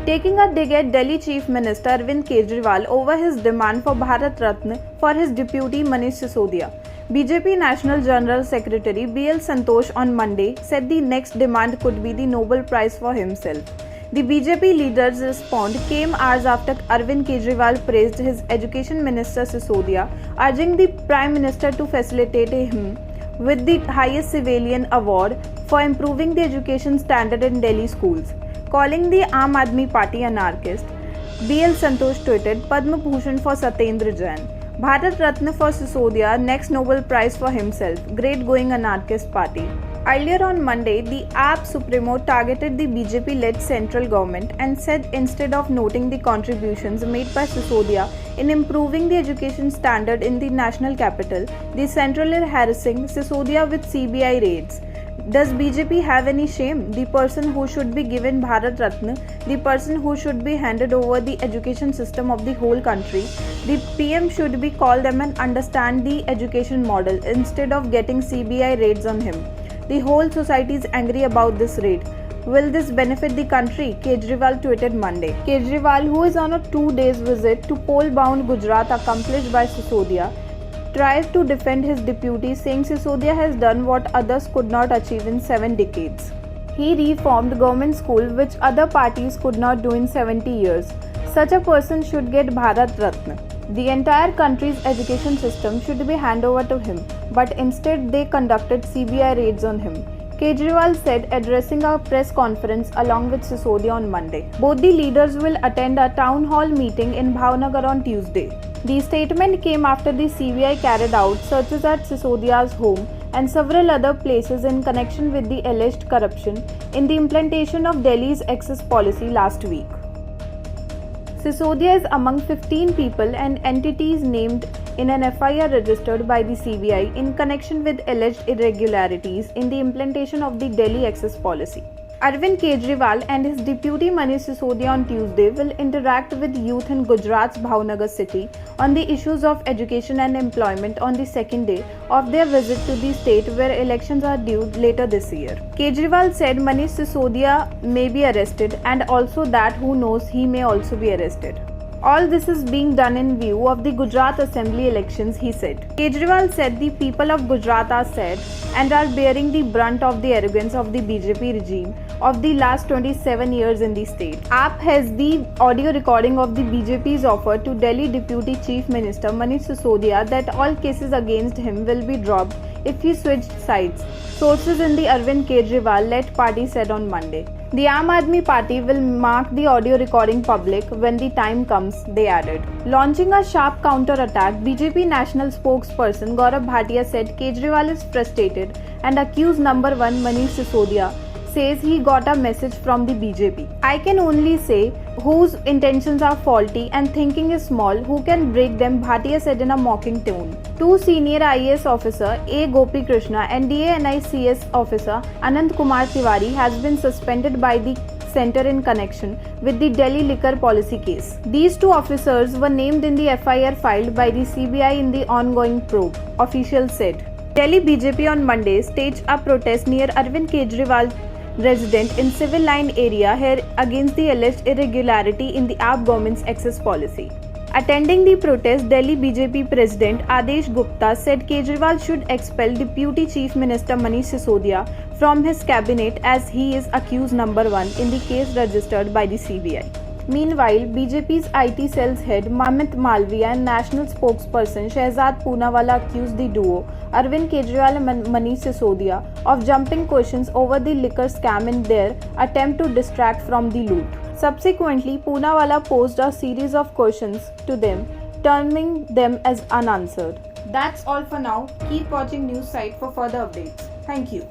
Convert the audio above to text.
taking a dig at Delhi Chief Minister Arvind Kejriwal over his demand for Bharat Ratna for his deputy Manish Sisodia. BJP National General Secretary BL Santosh on Monday said the next demand could be the Nobel Prize for himself. The BJP leader's response came hours after Arvind Kejriwal praised his Education Minister Sisodia, urging the Prime Minister to facilitate him with the highest civilian award for improving the education standard in Delhi schools. Calling the Aam Aadmi Party anarchist, BL Santosh tweeted, Padma Bhushan for Satyendra Jain, Bharat Ratna for Sisodia, next Nobel Prize for himself, great going anarchist party. Earlier on Monday, the AAP Supremo targeted the BJP-led central government and said instead of noting the contributions made by Sisodia in improving the education standard in the national capital, the central is harassing Sisodia with CBI raids. Does BJP have any shame? The person who should be given Bharat Ratna, the person who should be handed over the education system of the whole country, the PM should be called them and understand the education model instead of getting CBI raids on him. The whole society is angry about this raid. Will this benefit the country? Kejriwal tweeted Monday. Kejriwal, who is on a 2-day visit to poll-bound Gujarat accomplished by Sisodia, tried to defend his deputy, saying Sisodia has done what others could not achieve in 7 decades. He reformed government school which other parties could not do in 70 years. Such a person should get Bharat Ratna. The entire country's education system should be handed over to him, but instead they conducted CBI raids on him. Kejriwal said, addressing a press conference along with Sisodia on Monday. Both the leaders will attend a town hall meeting in Bhavnagar on Tuesday. The statement came after the CBI carried out searches at Sisodia's home and several other places in connection with the alleged corruption in the implementation of Delhi's access policy last week. Sisodia is among 15 people and entities named in an FIR registered by the CBI in connection with alleged irregularities in the implementation of the Delhi access policy. Arvind Kejriwal and his deputy Manish Sisodia on Tuesday will interact with youth in Gujarat's Bhavnagar city on the issues of education and employment on the second day of their visit to the state where elections are due later this year. Kejriwal said Manish Sisodia may be arrested and also that who knows he may also be arrested. All this is being done in view of the Gujarat Assembly elections, he said. Kejriwal said the people of Gujarat are sad and are bearing the brunt of the arrogance of the BJP regime of the last 27 years in the state. AAP has the audio recording of the BJP's offer to Delhi Deputy Chief Minister Manish Sisodia that all cases against him will be dropped if he switched sides, sources in the Arvind Kejriwal-led party said on Monday. The Aam Aadmi Party will mark the audio recording public when the time comes, they added. Launching a sharp counter-attack, BJP national spokesperson Gaurav Bhatia said Kejriwal is frustrated and accused number 1 Manish Sisodia says he got a message from the BJP. I can only say whose intentions are faulty and thinking is small, who can break them, Bhatia said in a mocking tone. 2 senior IAS officer A. Gopi Krishna and DANICS officer Anand Kumar Tiwari has been suspended by the Centre in connection with the Delhi liquor policy case. These 2 officers were named in the FIR filed by the CBI in the ongoing probe, officials said. Delhi BJP on Monday staged a protest near Arvind Kejriwal resident in Civil Line area here against the alleged irregularity in the AAP government's access policy. Attending the protest, Delhi BJP President Adesh Gupta said Kejriwal should expel Deputy Chief Minister Manish Sisodia from his cabinet as he is accused number 1 in the case registered by the CBI. Meanwhile, BJP's IT cell's head Amit Malviya and national spokesperson Shehzad Poonawalla accused the duo Arvind Kejriwal and Manish Sisodia of jumping questions over the liquor scam in their attempt to distract from the loot. Subsequently, Poonawalla posed a series of questions to them, terming them as unanswered. That's all for now. Keep watching News Site for further updates. Thank you.